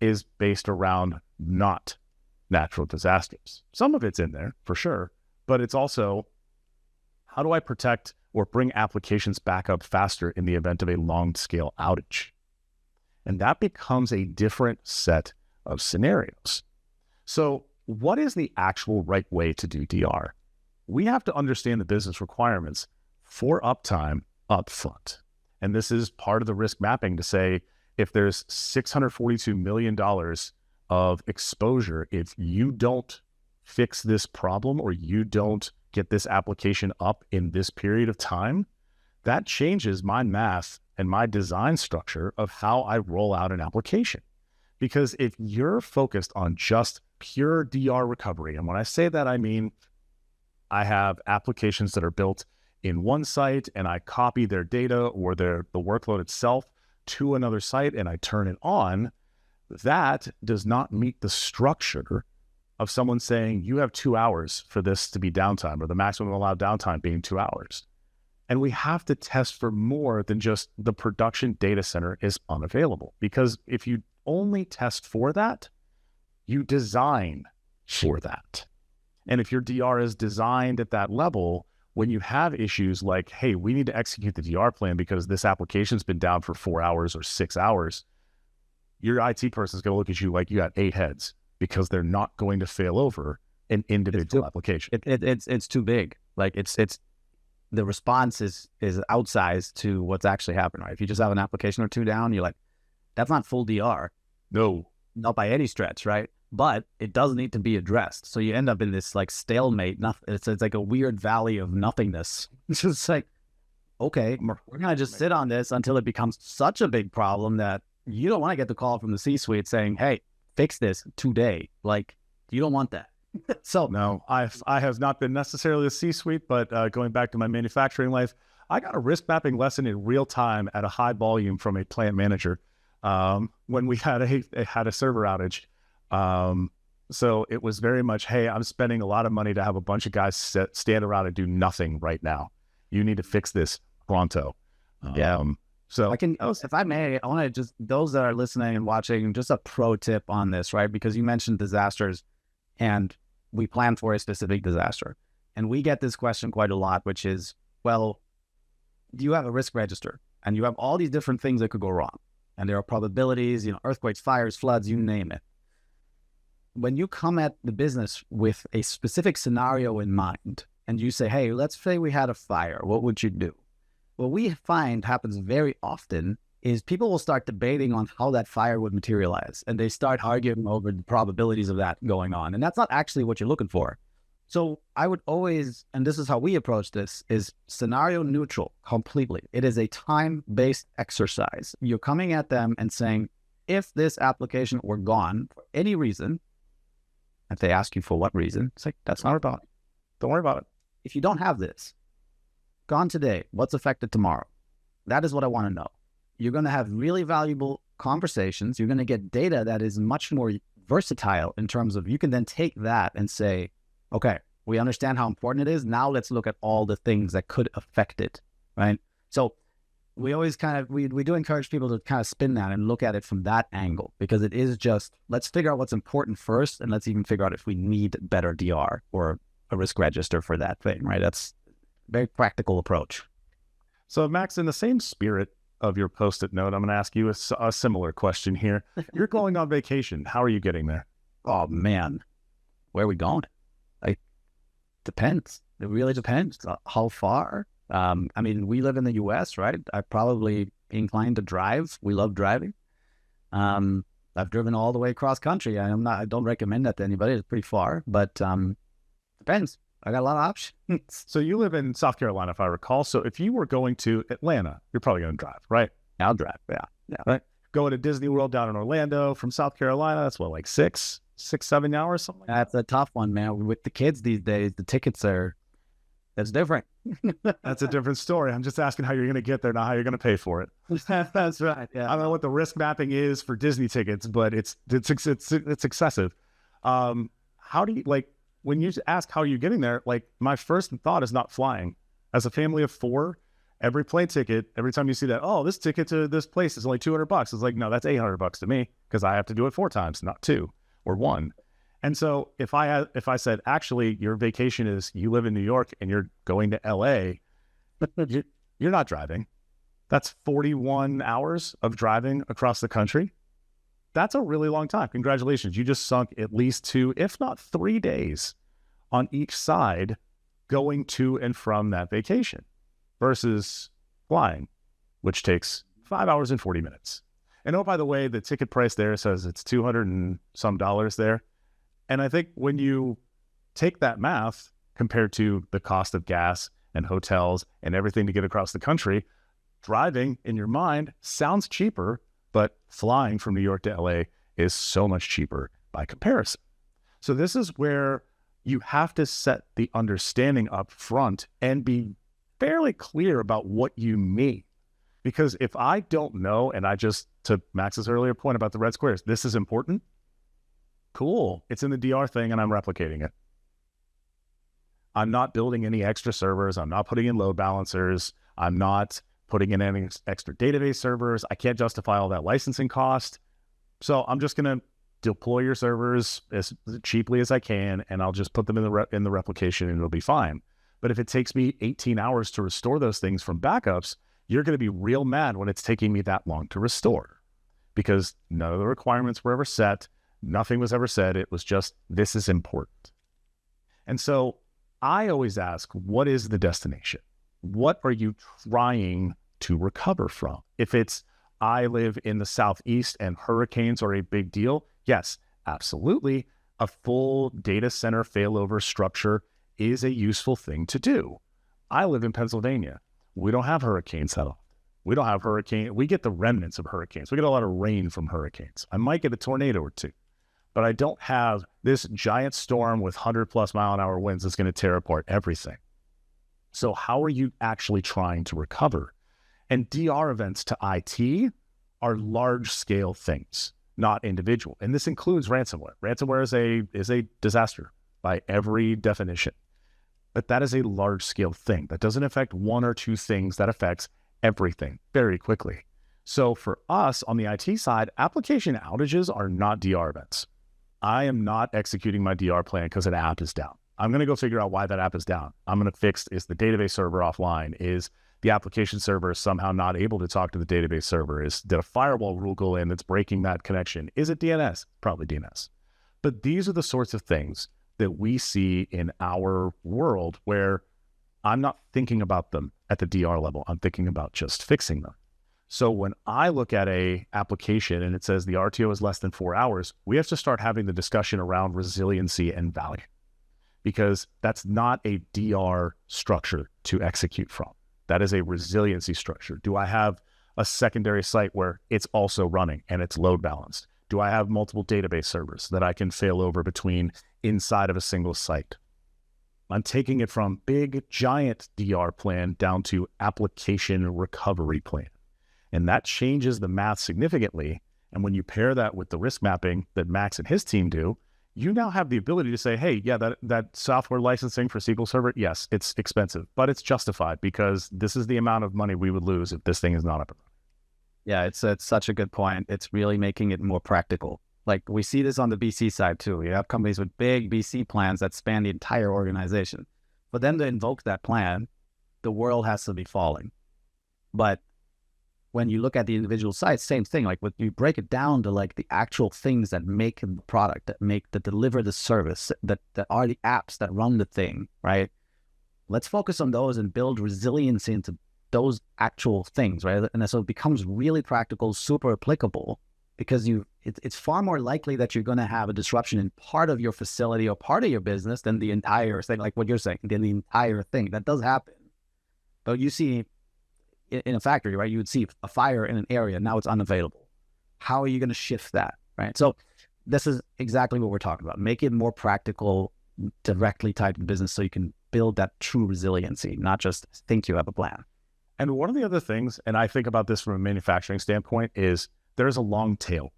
is based around not natural disasters. Some of it's in there for sure, but it's also, how do I protect or bring applications back up faster in the event of a long-scale outage? And that becomes a different set of scenarios. So what is the actual right way to do DR? We have to understand the business requirements for uptime up front. And this is part of the risk mapping to say, if there's $642 million of exposure, if you don't fix this problem or you don't get this application up in this period of time, that changes my math and my design structure of how I roll out an application. Because if you're focused on just pure DR recovery, and when I say that, I mean, I have applications that are built in one site and I copy their data or the workload itself to another site and I turn it on, that does not meet the structure of someone saying you have 2 hours for this to be downtime, or the maximum allowed downtime being 2 hours. And we have to test for more than just the production data center is unavailable. Because if you only test for that, you design for that. And if your DR is designed at that level, when you have issues like, hey, we need to execute the DR plan because this application's been down for 4 hours or 6 hours, your IT person is going to look at you like you got 8 heads, because they're not going to fail over an individual application. It's too big. Like it's the response is outsized to what's actually happening. Right? If you just have an application or two down, you're like, that's not full DR. No, not by any stretch, right? But it does need to be addressed. So you end up in this like stalemate. It's like a weird valley of nothingness. It's just like, okay, we're gonna just sit on this until it becomes such a big problem that you don't want to get the call from the C-suite saying, hey, fix this today. Like, you don't want that. So no, I have not been necessarily a C-suite, but going back to my manufacturing life, I got a risk mapping lesson in real time at a high volume from a plant manager when we had a server outage. So it was very much, hey, I'm spending a lot of money to have a bunch of guys stand around and do nothing right now. You need to fix this pronto. So I can, if I may, I want to just, those that are listening and watching, just a pro tip on this, right? Because you mentioned disasters and we plan for a specific disaster. And we get this question quite a lot, which is, well, do you have a risk register? And you have all these different things that could go wrong. And there are probabilities, earthquakes, fires, floods, you name it. When you come at the business with a specific scenario in mind and you say, hey, let's say we had a fire, what would you do? What we find happens very often is people will start debating on how that fire would materialize, and they start arguing over the probabilities of that going on. And that's not actually what you're looking for. So I would always, and this is how we approach this, is scenario neutral completely. It is a time-based exercise. You're coming at them and saying, if this application were gone for any reason, if they ask you for what reason, it's like, that's not about it. Don't worry about it. If you don't have this, gone today, what's affected tomorrow? That is what I want to know. You're going to have really valuable conversations. You're going to get data that is much more versatile in terms of, you can then take that and say, okay, we understand how important it is. Now let's look at all the things that could affect it, right? So we always we do encourage people to kind of spin that and look at it from that angle, because it is just, let's figure out what's important first, and let's even figure out if we need better DR or a risk register for that thing, right? That's a very practical approach. So Max, in the same spirit of your Post-it note, I'm going to ask you a similar question here. You're going on vacation. How are you getting there? Oh man, where are we going? Depends. It really depends. How far? I mean, we live in the US, right? I'd probably be inclined to drive. We love driving. I've driven all the way across country. I don't recommend that to anybody. It's pretty far, but depends. I got a lot of options. So you live in South Carolina, if I recall. So if you were going to Atlanta, you're probably going to drive, right? I'll drive. Yeah. Right. Going to Disney World down in Orlando from South Carolina, that's what, like 7 hours, something like that? That's a tough one, man. With the kids these days, the tickets that's different. That's a different story. I'm just asking how you're going to get there, not how you're going to pay for it. That's right. Yeah. I don't know what the risk mapping is for Disney tickets, but it's excessive. How do you, like, when you ask how you're getting there, like, my first thought is not flying. As a family of 4, Every plane ticket, every time you see that, oh, this ticket to this place is only $200. It's like, no, that's $800 to me because I have to do it 4 times, not 2 or 1. And so if I said, actually, your vacation is you live in New York and you're going to LA, you're not driving. That's 41 hours of driving across the country. That's a really long time. Congratulations. You just sunk at least 2, if not 3 days on each side going to and from that vacation versus flying, which takes 5 hours and 40 minutes. And oh, by the way, the ticket price there says it's $200 and some there. And I think when you take that math compared to the cost of gas and hotels and everything to get across the country, driving in your mind sounds cheaper, but flying from New York to LA is so much cheaper by comparison. So this is where you have to set the understanding up front and be fairly clear about what you mean. Because if I don't know, and I just, to Max's earlier point about the red squares, this is important, cool, it's in the DR thing and I'm replicating it. I'm not building any extra servers. I'm not putting in load balancers. I'm not putting in any extra database servers. I can't justify all that licensing cost. So I'm just going to deploy your servers as cheaply as I can, and I'll just put them in the replication and it'll be fine. But if it takes me 18 hours to restore those things from backups, you're going to be real mad when it's taking me that long to restore because none of the requirements were ever set. Nothing was ever said. It was just, this is important. And so I always ask, what is the destination? What are you trying to recover from? If it's, I live in the Southeast and hurricanes are a big deal, yes, absolutely. A full data center failover structure is a useful thing to do. I live in Pennsylvania. We don't have hurricanes that often. We get the remnants of hurricanes. We get a lot of rain from hurricanes. I might get a tornado or 2, but I don't have this giant storm with 100+ mile-an-hour winds that's going to tear apart everything. So how are you actually trying to recover? And DR events to IT are large-scale things, not individual. And this includes ransomware. Ransomware is a disaster by every definition. But that is a large-scale thing. That doesn't affect 1 or 2 things. That affects everything very quickly. So for us on the IT side, application outages are not DR events. I am not executing my DR plan because an app is down. I'm going to go figure out why that app is down. I'm going to fix, is the database server offline? Is the application server somehow not able to talk to the database server? Did a firewall rule go in that's breaking that connection? Is it DNS? Probably DNS. But these are the sorts of things that we see in our world where I'm not thinking about them at the DR level. I'm thinking about just fixing them. So when I look at a application and it says the RTO is less than 4 hours, we have to start having the discussion around resiliency and value, because that's not a DR structure to execute from. That is a resiliency structure. Do I have a secondary site where it's also running and it's load balanced? Do I have multiple database servers that I can fail over between inside of a single site? I'm taking it from big, giant DR plan down to application recovery plan. And that changes the math significantly. And when you pair that with the risk mapping that Max and his team do, you now have the ability to say, hey, yeah, that software licensing for SQL Server, yes, it's expensive, but it's justified because this is the amount of money we would lose if this thing is not up and running. Yeah, it's such a good point. It's really making it more practical. Like we see this on the BC side too. You have companies with big BC plans that span the entire organization. For them to invoke that plan, the world has to be falling. But when you look at the individual sites, same thing. Like when you break it down to like the actual things that make the product, that deliver the service, that are the apps that run the thing, right? Let's focus on those and build resiliency into those actual things, right? And so it becomes really practical, super applicable, because it's far more likely that you're going to have a disruption in part of your facility or part of your business than the entire thing, like what you're saying, than the entire thing. That does happen. But you see in a factory, right? You would see a fire in an area. Now it's unavailable. How are you going to shift that, right? So this is exactly what we're talking about. Make it more practical, directly tied to the business so you can build that true resiliency, not just think you have a plan. And one of the other things, and I think about this from a manufacturing standpoint, is there's a long tail.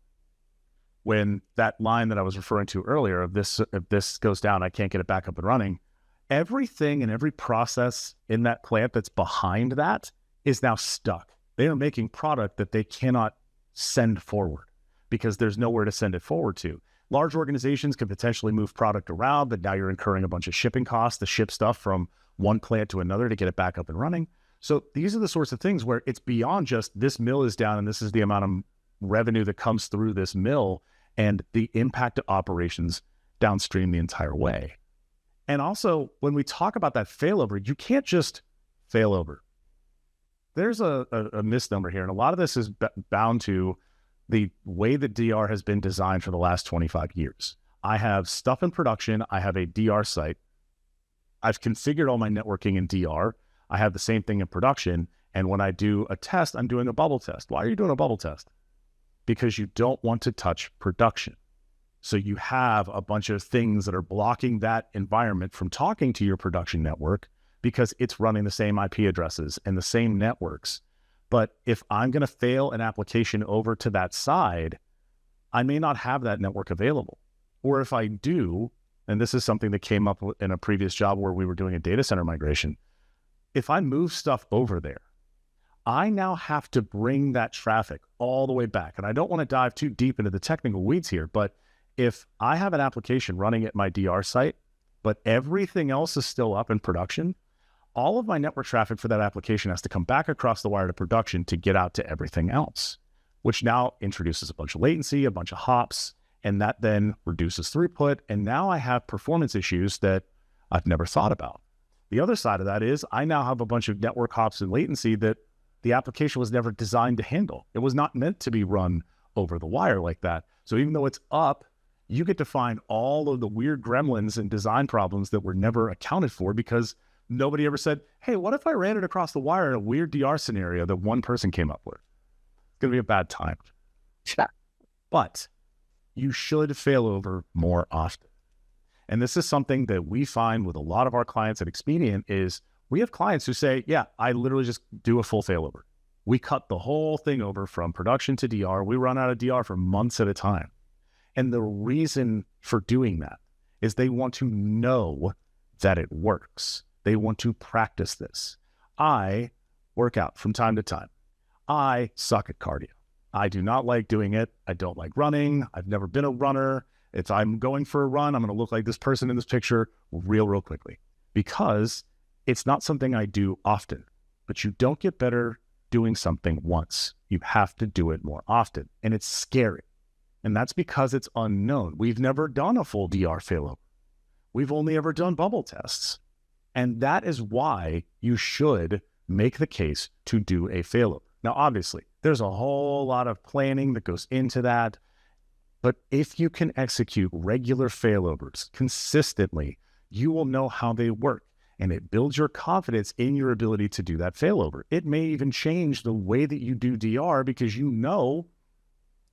When that line that I was referring to earlier, if this goes down, I can't get it back up and running. Everything and every process in that plant that's behind that is now stuck. They are making product that they cannot send forward because there's nowhere to send it forward to. Large organizations can potentially move product around, but now you're incurring a bunch of shipping costs to ship stuff from one plant to another to get it back up and running. So these are the sorts of things where it's beyond just this mill is down and this is the amount of revenue that comes through this mill and the impact to operations downstream the entire way. And also, when we talk about that failover, you can't just fail over. There's a misnomer here, and a lot of this is bound to the way that DR has been designed for the last 25 years. I have stuff in production. I have a DR site. I've configured all my networking in DR. I have the same thing in production. And when I do a test, I'm doing a bubble test. Why are you doing a bubble test? Because you don't want to touch production. So you have a bunch of things that are blocking that environment from talking to your production network because it's running the same IP addresses and the same networks. But if I'm going to fail an application over to that side, I may not have that network available. Or if I do, and this is something that came up in a previous job where we were doing a data center migration, if I move stuff over there, I now have to bring that traffic all the way back. And I don't want to dive too deep into the technical weeds here, but if I have an application running at my DR site, but everything else is still up in production, all of my network traffic for that application has to come back across the wire to production to get out to everything else, which now introduces a bunch of latency, a bunch of hops, and that then reduces throughput. And now I have performance issues that I've never thought about. The other side of that is I now have a bunch of network hops and latency that the application was never designed to handle. It was not meant to be run over the wire like that. So even though it's up, you get to find all of the weird gremlins and design problems that were never accounted for because nobody ever said, hey, what if I ran it across the wire in a weird DR scenario that one person came up with? It's going to be a bad time. But you should fail over more often. And this is something that we find with a lot of our clients at Expedient is we have clients who say, yeah, I literally just do a full failover. We cut the whole thing over from production to DR. We run out of DR for months at a time. And the reason for doing that is they want to know that it works. They want to practice this. I work out from time to time. I suck at cardio. I do not like doing it. I don't like running. I've never been a runner. If I'm going for a run, I'm going to look like this person in this picture real quickly because it's not something I do often. But you don't get better doing something once. You have to do it more often. And it's scary. And that's because it's unknown. We've never done a full DR failover. We've only ever done bubble tests. And that is why you should make the case to do a failover. Now, obviously, there's a whole lot of planning that goes into that. But if you can execute regular failovers consistently, you will know how they work. And it builds your confidence in your ability to do that failover. It may even change the way that you do DR because you know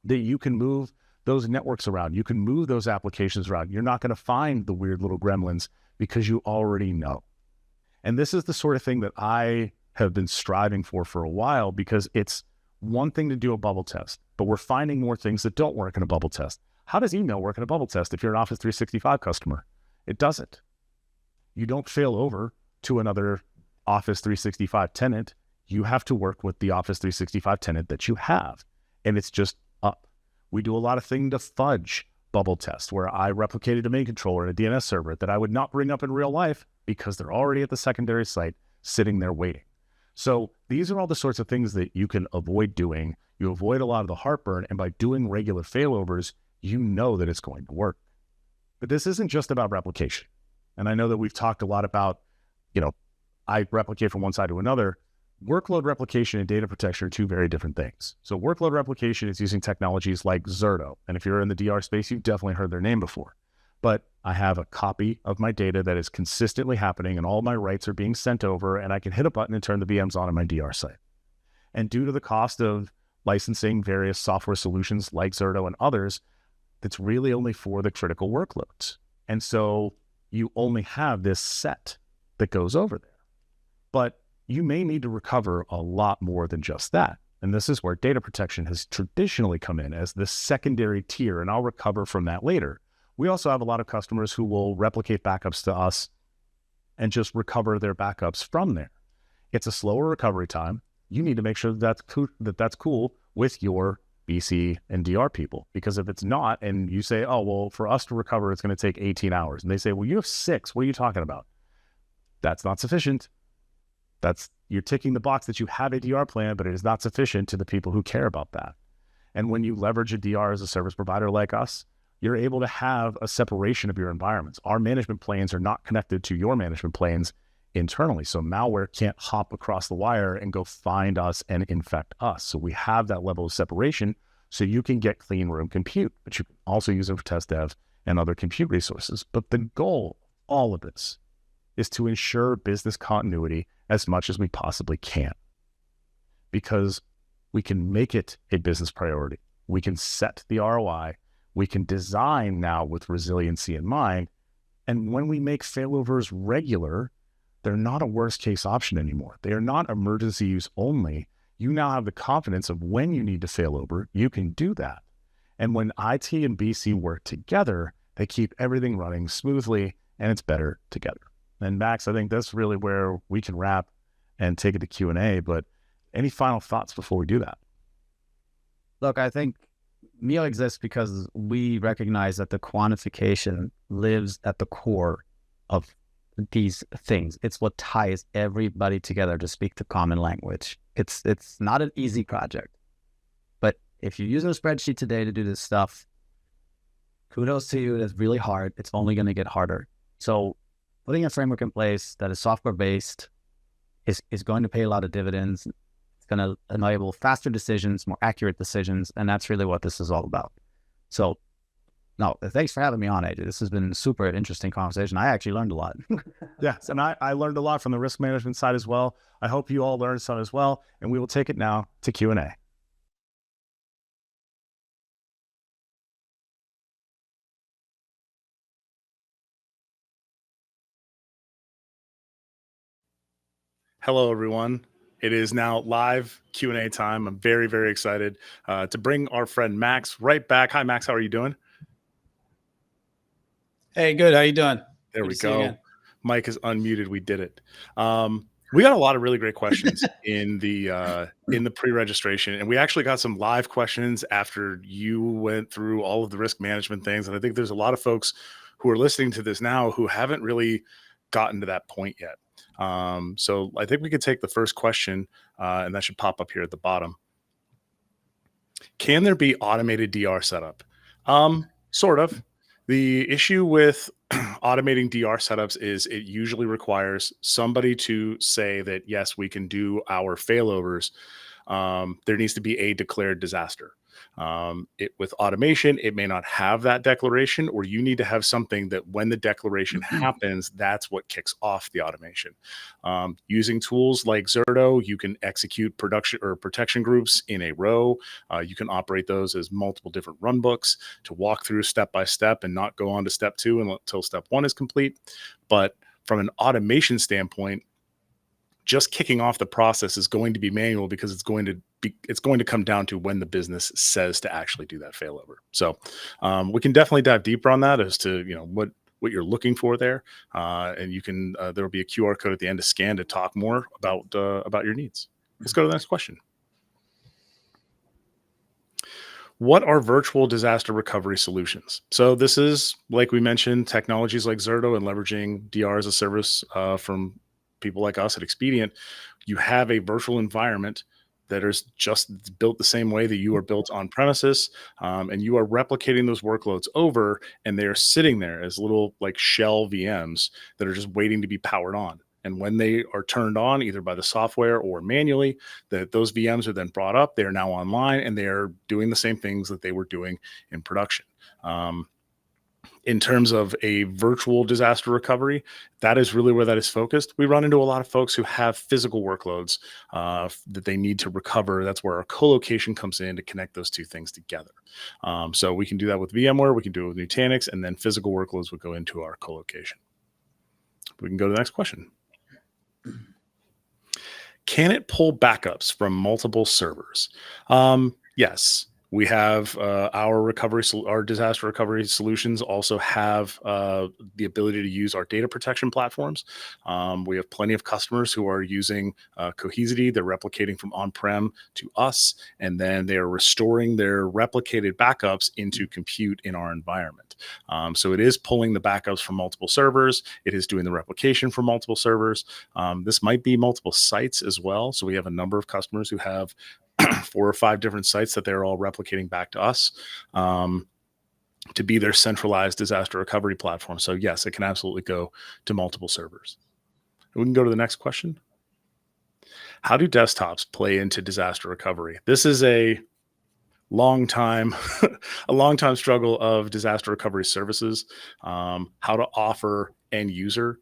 that you can move those networks around. You can move those applications around. You're not going to find the weird little gremlins because you already know. And this is the sort of thing that I have been striving for a while because it's one thing to do a bubble test, but we're finding more things that don't work in a bubble test. How does email work in a bubble test if you're an Office 365 customer? It doesn't. You don't fail over to another Office 365 tenant. You have to work with the Office 365 tenant that you have, and it's just up. We do a lot of things to fudge bubble tests where I replicated a domain controller in a DNS server that I would not bring up in real life because they're already at the secondary site sitting there waiting. So these are all the sorts of things that you can avoid doing. You avoid a lot of the heartburn, and by doing regular failovers, you know that it's going to work. But this isn't just about replication. And I know that we've talked a lot about, I replicate from one side to another. Workload replication and data protection are two very different things. So workload replication is using technologies like Zerto. And if you're in the DR space, you've definitely heard their name before. But I have a copy of my data that is consistently happening and all my writes are being sent over, and I can hit a button and turn the VMs on my DR site. And due to the cost of licensing various software solutions like Zerto and others, it's really only for the critical workloads. And so you only have this set that goes over there. But you may need to recover a lot more than just that. And this is where data protection has traditionally come in as the secondary tier, and I'll recover from that later. We also have a lot of customers who will replicate backups to us and just recover their backups from there. It's a slower recovery time. you need to make sure that's cool with your BC and DR people. Because if it's not, and you say, oh, well, for us to recover, it's going to take 18 hours. And they say, well, you have 6. What are you talking about? That's not sufficient. You're ticking the box that you have a DR plan, but it is not sufficient to the people who care about that. And when you leverage a DR as a service provider like us, you're able to have a separation of your environments. Our management planes are not connected to your management planes internally. So malware can't hop across the wire and go find us and infect us. So we have that level of separation so you can get clean room compute, but you can also use it for test dev and other compute resources. But the goal of all of this is to ensure business continuity as much as we possibly can, because we can make it a business priority. We can set the ROI. We can design now with resiliency in mind. And when we make failovers regular, they're not a worst case option anymore. They are not emergency use only. You now have the confidence of when you need to fail over, you can do that. And when IT and BC work together, they keep everything running smoothly, and it's better together. And Max, I think that's really where we can wrap and take it to Q&A. But any final thoughts before we do that? Look, I think MEO exists because we recognize that the quantification lives at the core of these things. It's what ties everybody together to speak the common language. It's not an easy project, but if you're using a spreadsheet today to do this stuff, kudos to you. It's really hard. It's only going to get harder. So putting a framework in place that is software-based is going to pay a lot of dividends. It's going to enable faster decisions, more accurate decisions, and that's really what this is all about. So, no, thanks for having me on, AJ. This has been a super interesting conversation. I actually learned a lot. Yes, and I learned a lot from the risk management side as well. I hope you all learned some as well, and we will take it now to Q&A. Hello, everyone. It is now live Q&A time. I'm very, very excited to bring our friend Max right back. Hi, Max. How are you doing? Hey, good. How you doing? There Good we to see you go. again. Mike is unmuted. We did it. We got a lot of really great questions in the pre-registration, and we actually got some live questions after you went through all of the risk management things. And I think there's a lot of folks who are listening to this now who haven't really gotten to that point yet. So I think we could take the first question, and that should pop up here at the bottom. Can there be automated DR setup? Sort of. The issue with automating DR setups is it usually requires somebody to say that, yes, we can do our failovers. There needs to be a declared disaster. With automation, it may not have that declaration, or you need to have something that when the declaration happens, that's what kicks off the automation. Using tools like Zerto, you can execute production or protection groups in a row. You can operate those as multiple different run books to walk through step by step and not go on to step 2 until step 1 is complete. But from an automation standpoint, just kicking off the process is going to be manual because it's going to come down to when the business says to actually do that failover. So we can definitely dive deeper on that as to what you're looking for there, and you can there will be a QR code at the end to scan to talk more about your needs. Let's go to the next question. What are virtual disaster recovery solutions? So this is, like we mentioned, technologies like Zerto and leveraging DR as a service from people like us at Expedient. You have a virtual environment that is just built the same way that you are built on premises, and you are replicating those workloads over, and they are sitting there as little like shell VMs that are just waiting to be powered on. And when they are turned on, either by the software or manually, those VMs are then brought up. They are now online, and they are doing the same things that they were doing in production. In terms of a virtual disaster recovery, that is really where that is focused. We run into a lot of folks who have physical workloads that they need to recover. That's where our co-location comes in to connect those two things together. So we can do that with VMware, we can do it with Nutanix, and then physical workloads would go into our co-location. We can go to the next question. Can it pull backups from multiple servers? Yes. We have our disaster recovery solutions also have the ability to use our data protection platforms. We have plenty of customers who are using Cohesity. They're replicating from on-prem to us, and then they are restoring their replicated backups into compute in our environment. So it is pulling the backups from multiple servers. It is doing the replication from multiple servers. This might be multiple sites as well. So we have a number of customers who have 4 or 5 different sites that they're all replicating back to us to be their centralized disaster recovery platform. So yes, it can absolutely go to multiple servers. We can go to the next question. How do desktops play into disaster recovery? This is a long time struggle of disaster recovery services, how to offer end user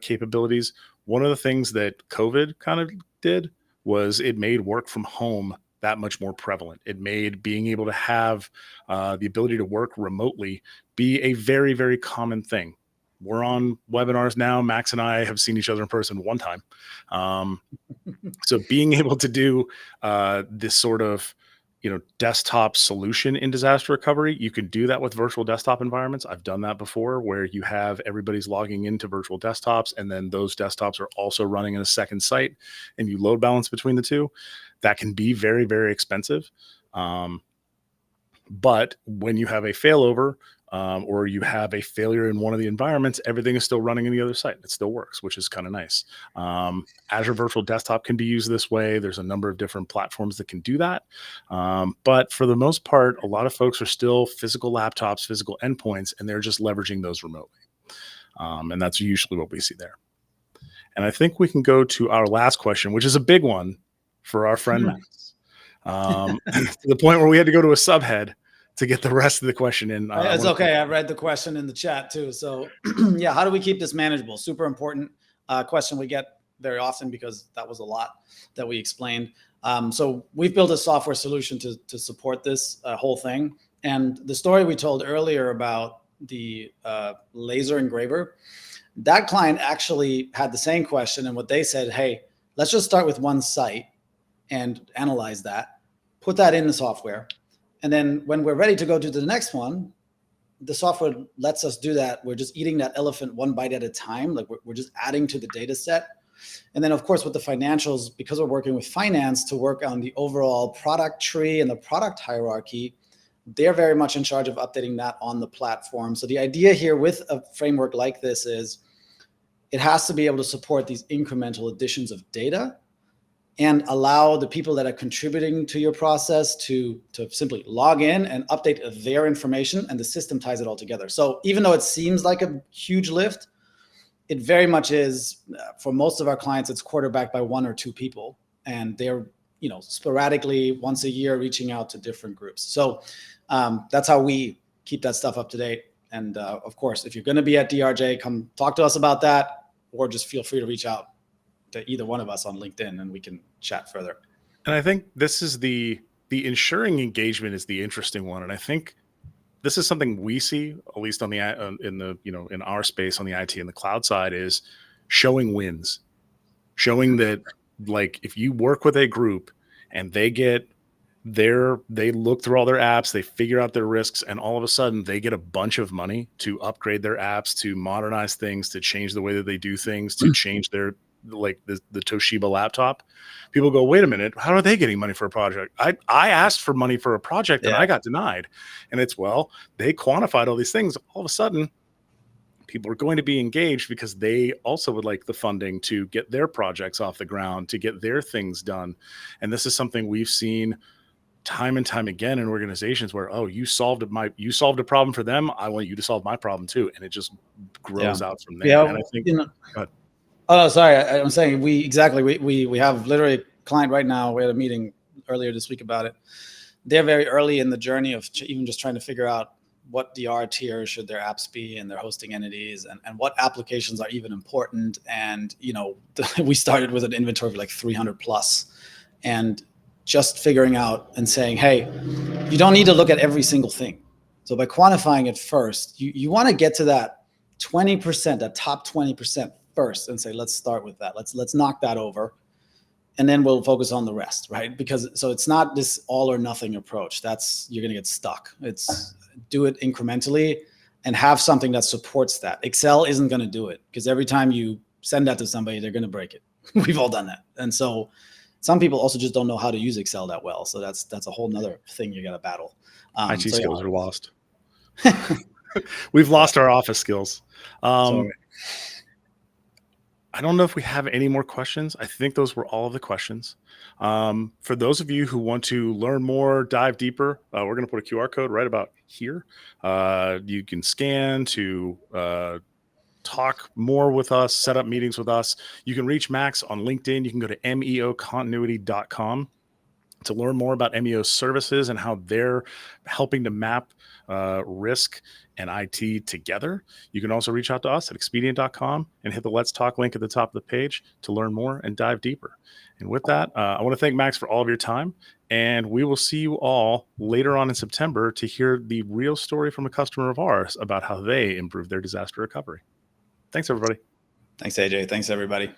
capabilities. One of the things that COVID kind of did was it made work from home that much more prevalent. It made being able to have the ability to work remotely be a very, very common thing. We're on webinars now. Max and I have seen each other in person one time. So being able to do this sort of desktop solution in disaster recovery, you can do that with virtual desktop environments. I've done that before, where you have everybody's logging into virtual desktops, and then those desktops are also running in a second site, and you load balance between the two. That can be very, very expensive. But when you have a failover, or you have a failure in one of the environments, everything is still running in the other site. It still works, which is kind of nice. Azure Virtual Desktop can be used this way. There's a number of different platforms that can do that. But for the most part, a lot of folks are still physical laptops, physical endpoints, and they're just leveraging those remotely. And that's usually what we see there. And I think we can go to our last question, which is a big one for our friend Max, to the point where we had to go to a subhead to get the rest of the question in. It's okay. I read the question in the chat too. So yeah, how do we keep this manageable? Super important question we get very often, because that was a lot that we explained. So we've built a software solution to support this whole thing. And the story we told earlier about the laser engraver, that client actually had the same question. And what they said, hey, let's just start with one site and analyze that, put that in the software. And then when we're ready to go to the next one, the software lets us do that. We're just eating that elephant one bite at a time. Like we're just adding to the data set. And then of course, with the financials, because we're working with finance to work on the overall product tree and the product hierarchy, they're very much in charge of updating that on the platform. So the idea here with a framework like this is it has to be able to support these incremental additions of data and allow the people that are contributing to your process to simply log in and update their information, and the system ties it all together. So even though it seems like a huge lift, it very much is. For most of our clients, it's quarterbacked by 1 or 2 people, and they're sporadically once a year reaching out to different groups. So that's how we keep that stuff up to date. And of course, if you're going to be at DRJ, come talk to us about that, or just feel free to reach out to either one of us on LinkedIn and we can chat further. And I think this is the ensuring engagement is the interesting one. And I think this is something we see, at least on the in our space on the IT and the cloud side, is showing wins, showing that like if you work with a group and they look through all their apps, they figure out their risks, and all of a sudden they get a bunch of money to upgrade their apps, to modernize things, to change the way that they do things, to change their like the Toshiba laptop. People go, wait a minute, how are they getting money for a project? I asked for money for a project and I got denied. And it's, well, they quantified all these things. All of a sudden, people are going to be engaged because they also would like the funding to get their projects off the ground, to get their things done. And this is something we've seen time and time again in organizations where, oh, you solved a problem for them, I want you to solve my problem too. And it just grows out from there. Yeah, and I think oh, sorry. I'm saying we have literally a client right now. We had a meeting earlier this week about it. They're very early in the journey of even just trying to figure out what DR tier should their apps be and their hosting entities, and what applications are even important. And, we started with an inventory of like 300 plus, and just figuring out and saying, hey, you don't need to look at every single thing. So by quantifying it first, you want to get to that 20%, that top 20% first, and say, let's start with that. Let's knock that over. and then we'll focus on the rest, right? Because so it's not this all or nothing approach. You're going to get stuck. It's do it incrementally and have something that supports that. Excel isn't going to do it, because every time you send that to somebody, they're going to break it. We've all done that. And so some people also just don't know how to use Excel that well. So that's a whole nother thing you got to battle. IT skills are lost. We've lost our office skills. I don't know if we have any more questions. I think those were all of the questions. For those of you who want to learn more, dive deeper, we're going to put a QR code right about here. You can scan to talk more with us, set up meetings with us. You can reach Max on LinkedIn. You can go to meocontinuity.com to learn more about MEO services and how they're helping to map risk and IT together. You can also reach out to us at expedient.com and hit the Let's Talk link at the top of the page to learn more and dive deeper. And with that, I want to thank Max for all of your time. And we will see you all later on in September to hear the real story from a customer of ours about how they improved their disaster recovery. Thanks, everybody. Thanks, AJ. Thanks, everybody.